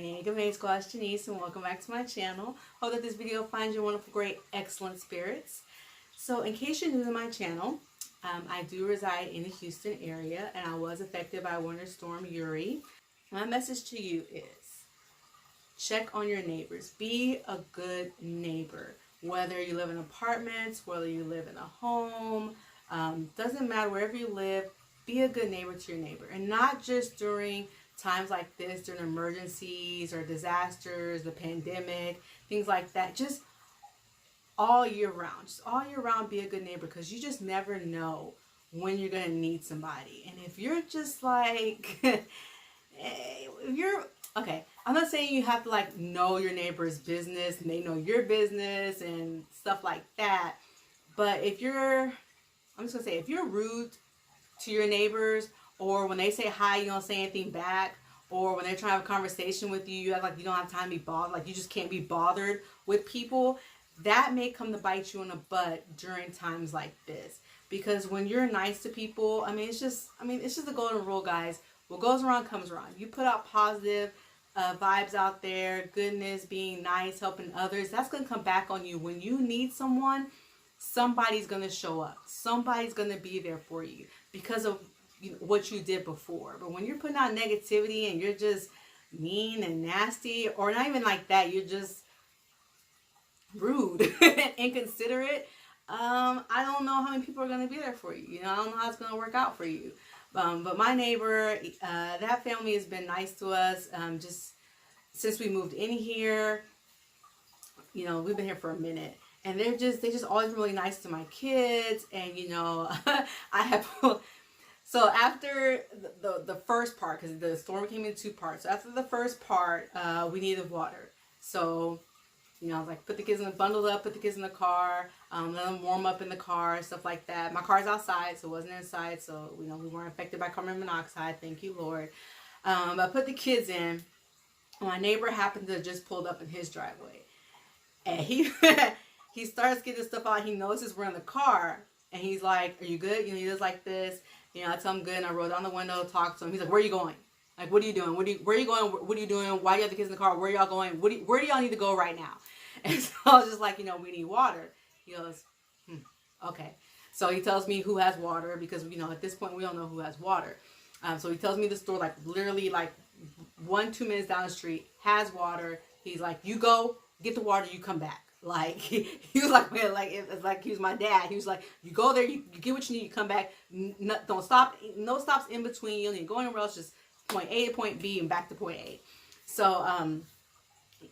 Hey, GETMADE Squad, it's Janice, and welcome back to my channel. Hope that this video finds your wonderful, great, excellent spirits. So, in case you're new to my channel, I do reside in the Houston area, and I was affected by Winter Storm Uri. My message to you is, check on your neighbors. Be a good neighbor. Whether you live in apartments, whether you live in a home, doesn't matter, wherever you live, be a good neighbor to your neighbor. And not just during times like this, during emergencies or disasters, the pandemic, things like that. Just all year round. Just all year round, be a good neighbor, because you just never know when you're going to need somebody. And if you're just like, if you're, okay, I'm not saying you have to like know your neighbor's business and they know your business and stuff like that. But if you're, I'm just going to say, if you're rude to your neighbors, or when they say hi, you don't say anything back, or when they're trying to have a conversation with you, you act like you don't have time to be bothered, like you just can't be bothered with people, that may come to bite you in the butt during times like this. Because when you're nice to people, it's just the golden rule, guys. What goes around comes around. You put out positive vibes out there, goodness, being nice, helping others, that's going to come back on you. When you need someone, somebody's going to show up. Somebody's going to be there for you because of what you did before. But when you're putting out negativity and you're just mean and nasty, or not even like that, you're just rude and inconsiderate, I don't know how many people are going to be there for you. I don't know how it's going to work out for you. But my neighbor, that family has been nice to us just since we moved in here. We've been here for a minute. And they just always really nice to my kids. And, I have, so after the first part, because the storm came in two parts. So after the first part, we needed water. So, I was like, put the kids bundled up, put the kids in the car, let them warm up in the car, stuff like that. My car's outside, so it wasn't inside. So, we weren't affected by carbon monoxide. Thank you, Lord. I put the kids in. My neighbor happened to just pulled up in his driveway. And he he starts getting stuff out. He notices we're in the car. And he's like, are you good? He does like this. I tell him good. And I roll down the window, talk to him. He's like, where are you going? Like, what are you doing? Where are you going? What are you doing? Why do you have the kids in the car? Where are y'all going? Where do y'all need to go right now? And so I was just like, we need water. He goes, okay. So he tells me who has water, because, at this point, we don't know who has water. So he tells me the store, like, literally, like, 1-2 minutes down the street, has water. He's like, you go, get the water, you come back. Like, he was like, man, like, it's like he was my dad. He was like, you go there, you get what you need, you come back. Don't stop, no stops in between. You don't need to go anywhere else, just point A to point B and back to point A. So,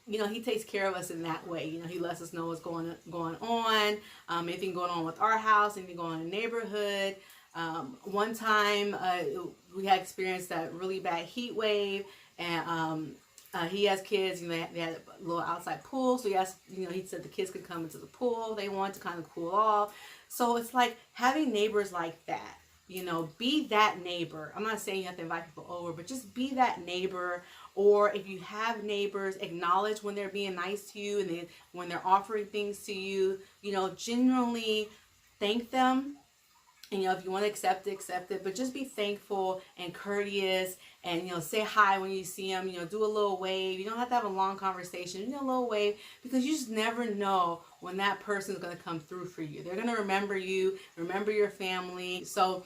he takes care of us in that way. He lets us know what's going on, anything going on with our house, anything going on in the neighborhood. One time, we had experienced that really bad heat wave, and he has kids. They had a little outside pool, so he asked, he said the kids could come into the pool. They wanted to kind of cool off. So it's like having neighbors like that. Be that neighbor. I'm not saying you have to invite people over, but just be that neighbor. Or if you have neighbors, acknowledge when they're being nice to you, and when they're offering things to you. Genuinely thank them. And, if you want to accept it. But just be thankful and courteous, and, say hi when you see them. Do a little wave. You don't have to have a long conversation. A little wave, because you just never know when that person is going to come through for you. They're going to remember you, remember your family. So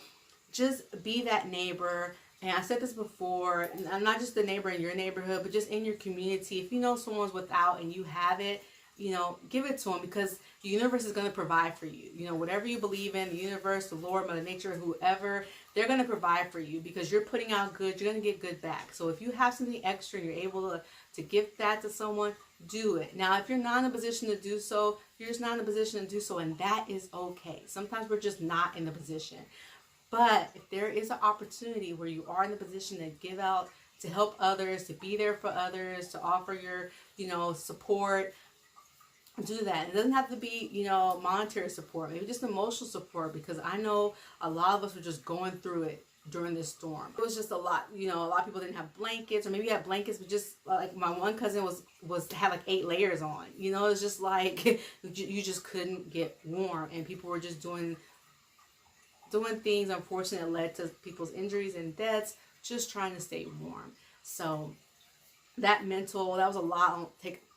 just be that neighbor. And I said this before, and I'm not just the neighbor in your neighborhood, but just in your community. If you know someone's without and you have it, give it to them, because the universe is going to provide for you. Whatever you believe in, the universe, the Lord, Mother Nature, whoever, they're going to provide for you, because you're putting out good, you're going to get good back. So if you have something extra and you're able to gift that to someone, do it. Now, if you're not in a position to do so, you're just not in a position to do so, and that is okay. Sometimes we're just not in the position. But if there is an opportunity where you are in the position to give out, to help others, to be there for others, to offer your, support, do that. It doesn't have to be, monetary support, maybe just emotional support, because I know a lot of us were just going through it during this storm. It was just a lot. A lot of people didn't have blankets, or maybe had blankets, but just like my one cousin had like 8 layers on. It's just like you just couldn't get warm, and people were just doing things, unfortunately, that led to people's injuries and deaths, just trying to stay warm. So that was a lot.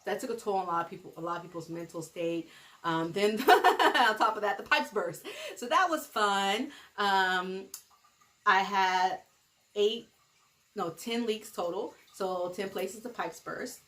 That took a toll on a lot of people's mental state. Then on top of that, the pipes burst. So that was fun. I had 10 leaks total. So 10 places the pipes burst.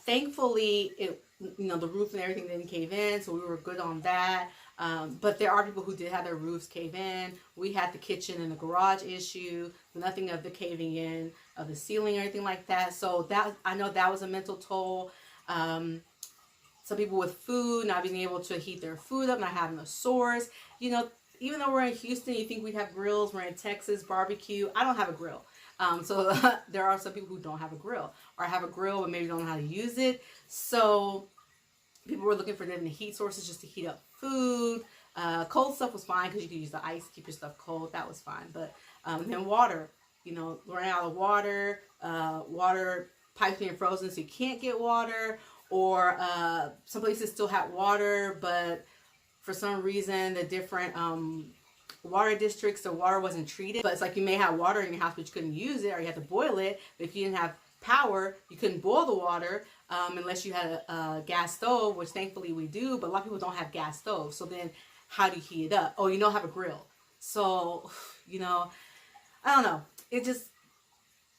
Thankfully, the roof and everything didn't cave in, so we were good on that. But there are people who did have their roofs cave in. We had the kitchen and the garage issue, nothing of the caving in of the ceiling or anything like that. So I know that was a mental toll. Some people with food, not being able to heat their food up, not having a source. Even though we're in Houston, you think we have grills. We're in Texas, barbecue. I don't have a grill. So there are some people who don't have a grill, or have a grill but maybe don't know how to use it. So people were looking for different heat sources just to heat up food. Cold stuff was fine because you could use the ice to keep your stuff cold. That was fine. But then water, running out of water, water pipes being frozen so you can't get water, or some places still had water, but for some reason the different water districts, the water wasn't treated. But it's like you may have water in your house but you couldn't use it, or you had to boil it. But if you didn't have power, you couldn't boil the water unless you had a gas stove, which thankfully we do, but a lot of people don't have gas stoves. So then how do you heat it up? Oh, you don't have a grill. So I don't know, it just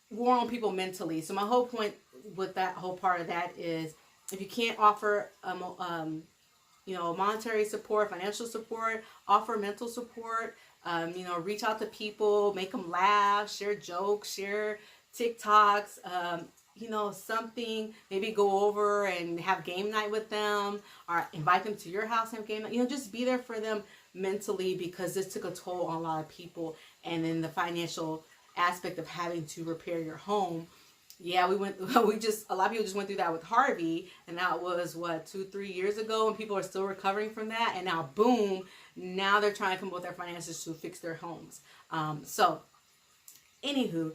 wore on people mentally. So my whole point with that whole part of that is, if you can't offer monetary support, financial support, offer mental support. Reach out to people, make them laugh, share jokes, share TikToks, something. Maybe go over and have game night with them, or invite them to your house and have game night. Just be there for them mentally, because this took a toll on a lot of people. And then the financial aspect of having to repair your home. Yeah, a lot of people just went through that with Harvey, and that was 2-3 years ago, and people are still recovering from that. And now, boom, now they're trying to come up with their finances to fix their homes. So, anywho,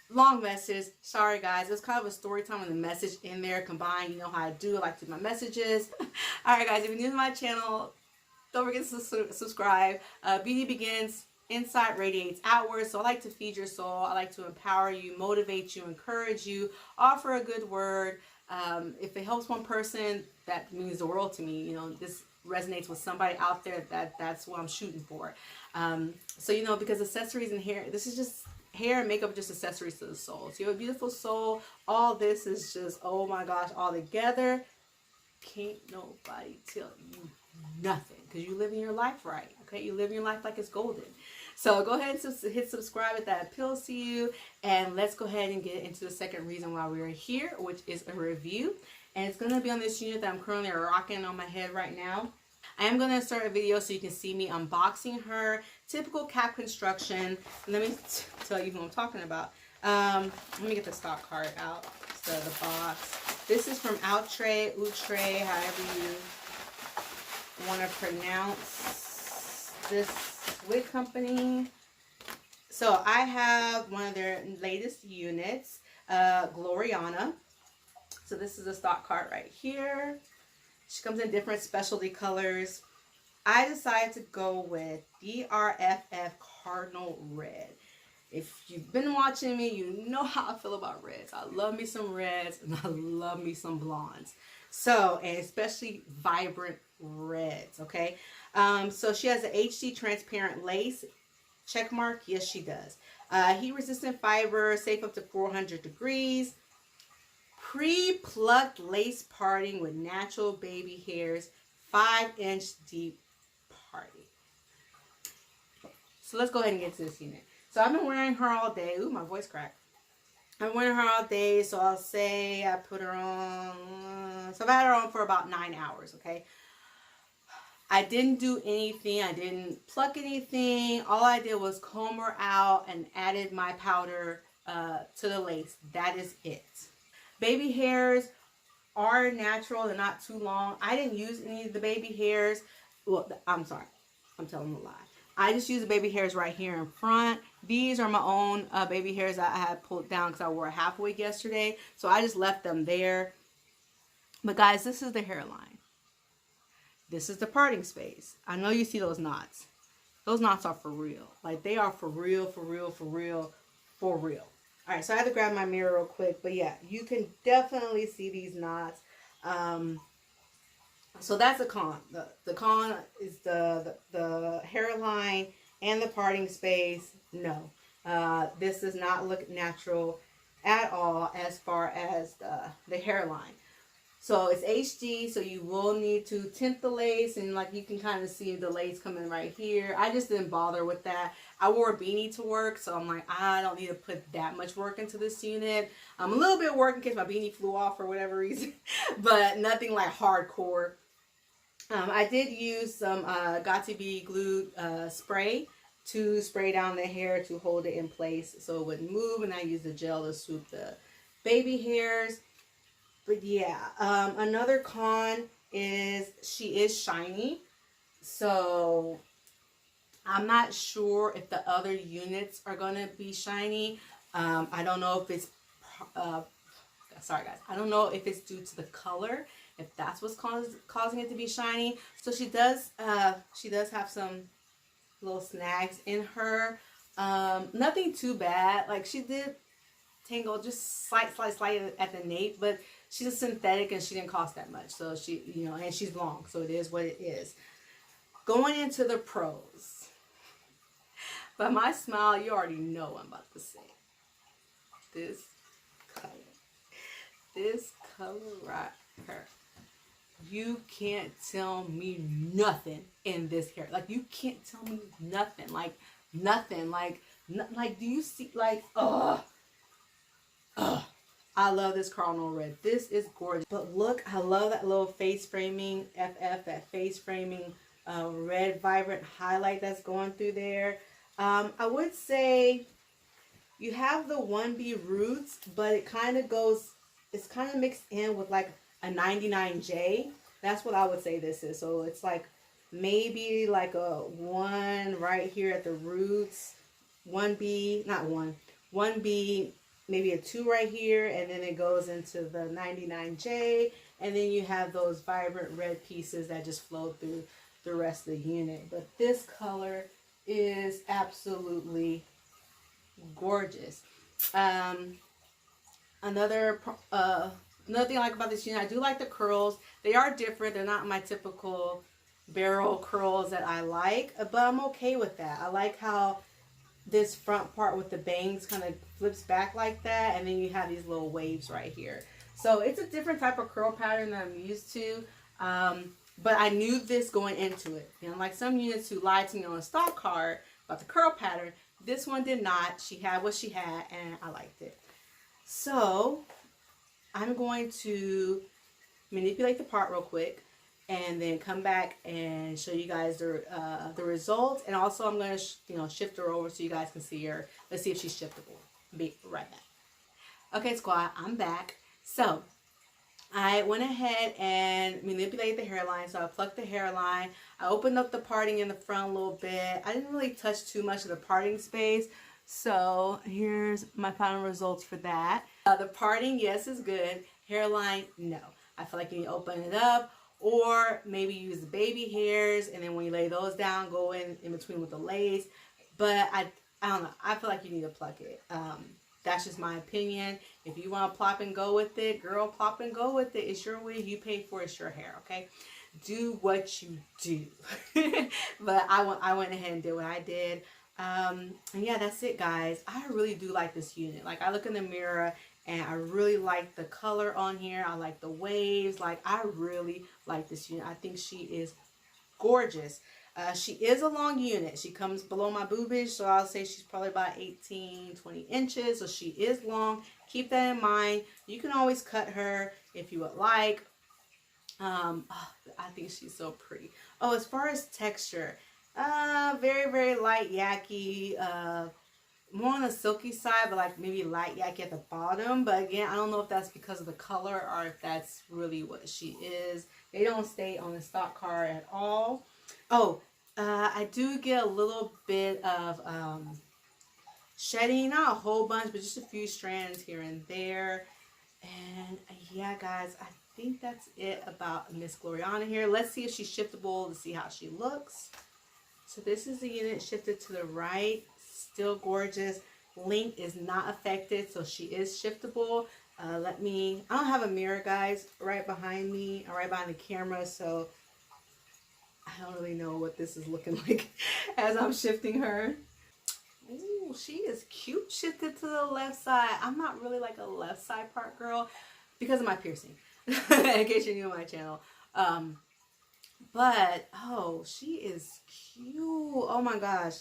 long message. Sorry, guys. It's kind of a story time and the message in there combined. You know how I do. I like to do my messages. All right, guys. If you're new to my channel, don't forget to subscribe. Beauty begins inside, radiates outward. So I like to feed your soul. I like to empower you, motivate you, encourage you, offer a good word. If it helps one person, that means the world to me. This resonates with somebody out there. That's what I'm shooting for. So because accessories and hair, this is just hair and makeup, just accessories to the soul. So you have a beautiful soul. All this is just, oh my gosh, all together. Can't nobody tell you nothing, because you living your life right. Okay, you living your life like it's golden. So go ahead and hit subscribe if that appeals to you. And let's go ahead and get into the second reason why we're here, which is a review. And it's going to be on this unit that I'm currently rocking on my head right now. I am going to insert a video so you can see me unboxing her. Typical cap construction. Let me tell you who I'm talking about. Let me get the stock card out. So the box. This is from Outre, however you want to pronounce this wig company. So I have one of their latest units, Gloriana. So this is a stock card right here. She comes in different specialty colors. I decided to go with DRFF Cardinal Red. If you've been watching me, you know how I feel about reds. I love me some reds, and I love me some blondes. So, and especially vibrant reds, okay? So she has an HD transparent lace. Check mark, yes she does. Heat resistant fiber, safe up to 400 degrees. Pre-plucked lace parting with natural baby hairs, 5-inch deep parting. So let's go ahead and get to this unit. So I've been wearing her all day. Ooh, my voice cracked. I'm wearing her all day, so I'll say I put her on. So I've had her on for about 9 hours, okay? I didn't do anything. I didn't pluck anything. All I did was comb her out and added my powder to the lace. That is it. Baby hairs are natural. They're not too long. I didn't use any of the baby hairs. Well, I'm sorry. I'm telling a lie. I just use the baby hairs right here in front. These are my own baby hairs that I had pulled down because I wore a half wig yesterday. So I just left them there. But guys, this is the hairline. This is the parting space. I know you see those knots. Those knots are for real. Like, they are for real, for real, for real, for real. All right, so I had to grab my mirror real quick, but yeah, you can definitely see these knots. So that's a con. The con is the hairline and the parting space. No, this does not look natural at all as far as the hairline. So it's HD, so you will need to tint the lace, and like you can kind of see the lace coming right here. I just didn't bother with that. I wore a beanie to work, so I'm like, I don't need to put that much work into this unit. I'm a little bit work in case my beanie flew off for whatever reason, but nothing like hardcore. I did use some Got2b glue spray to spray down the hair to hold it in place so it wouldn't move, and I used the gel to swoop the baby hairs. But yeah, another con is she is shiny. So I'm not sure if the other units are going to be shiny. I don't know if it's, sorry guys, I don't know if it's due to the color, if that's what's causing it to be shiny. So she does have some little snags in her. Nothing too bad. Like she did tangle just slight at the nape, but she's a synthetic and she didn't cost that much. So she, you know, and she's long, so it is what it is. Going into the pros. By my smile, you already know what I'm about to say. This color. This color right here. You can't tell me nothing in this hair. Like, you can't tell me nothing. Like, nothing. Like, do you see, like, I love this Cardinal Red. This is gorgeous. But look, I love that little face framing, that face framing red vibrant highlight that's going through there. I would say you have the 1B roots, but it kind of goes, it's kind of mixed in with like a 99J. That's what I would say this is. So it's like maybe like a 1 right here at the roots. 1B, not 1. 1B, maybe a 2 right here, and then it goes into the 99J, and then you have those vibrant red pieces that just flow through the rest of the unit. But this color is absolutely gorgeous. Another thing I like about this unit, I do like the curls. They are different. They're not my typical barrel curls that I like, but I'm okay with that. I like how this front part with the bangs kind of flips back like that, and then you have these little waves right here. So it's a different type of curl pattern that I'm used to, but I knew this going into it. You know, like some units who lied to me on a stock card about the curl pattern, this one did not. She had what she had, and I liked it. So I'm going to manipulate the part real quick, and then come back and show you guys the results. And also I'm going to shift her over so you guys can see her. Let's see if she's shiftable. Be right back. Okay, squad, I'm back. So I went ahead and manipulated the hairline. So I plucked the hairline. I opened up the parting in the front a little bit. I didn't really touch too much of the parting space. So here's my final results for that. The parting, yes, is good. Hairline, no. I feel like you need to open it up, or maybe use the baby hairs, and then when you lay those down, go in between with the lace. But I don't know. I feel like you need to pluck it. That's just my opinion. If you want to plop and go with it, girl, plop and go with it. It's your wig. You pay for it. It's your hair, okay? Do what you do. But I went ahead and did what I did. And yeah, that's it, guys. I really do like this unit. Like, I look in the mirror and I really like the color on here. I like the waves. Like, I really like this unit. I think she is gorgeous. She is a long unit. She comes below my boobage, so I'll say she's probably about 18, 20 inches. So she is long. Keep that in mind. You can always cut her if you would like. I think she's so pretty. Oh, as far as texture, very, very light yaki. More on the silky side, but like maybe light yaki at the bottom. But again, I don't know if that's because of the color or if that's really what she is. They don't stay on the stock card at all. Oh, I do get a little bit of shedding, not a whole bunch, but just a few strands here and there. And yeah, guys, I think that's it about Miss Gloriana here. Let's see if she's shiftable to see how she looks. So this is the unit shifted to the right. Still gorgeous. length is not affected, so she is shiftable. I don't have a mirror, guys, right behind me, or right behind the camera, so I don't really know what this is looking like as I'm shifting her. Ooh, she is cute shifted to the left side. I'm not really like a left side part girl because of my piercing, in case you're new to my channel. But, oh, she is cute. Oh my gosh.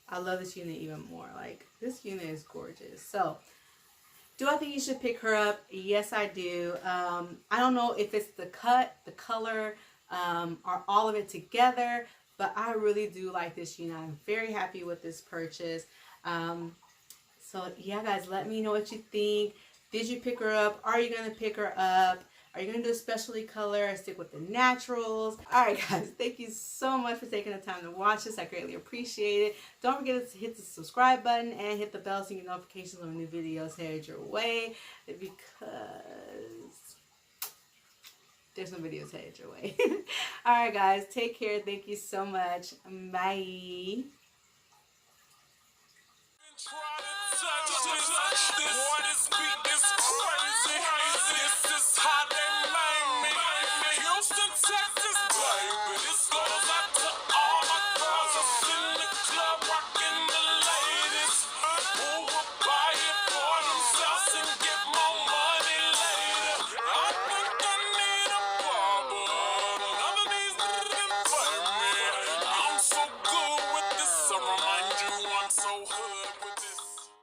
I love this unit even more. Like, this unit is gorgeous. So, do I think you should pick her up? Yes, I do. I don't know if it's the cut, the color, or all of it together, but I really do like this unit. I'm very happy with this purchase. So yeah, guys, let me know what you think. Did you pick her up? Are you going to pick her up? Are you going to do a specialty color or stick with the naturals? Alright guys, thank you so much for taking the time to watch this. I greatly appreciate it. Don't forget to hit the subscribe button and hit the bell so you get notifications when new videos head your way, because there's some videos headed your way. Alright guys, take care. Thank you so much. Bye.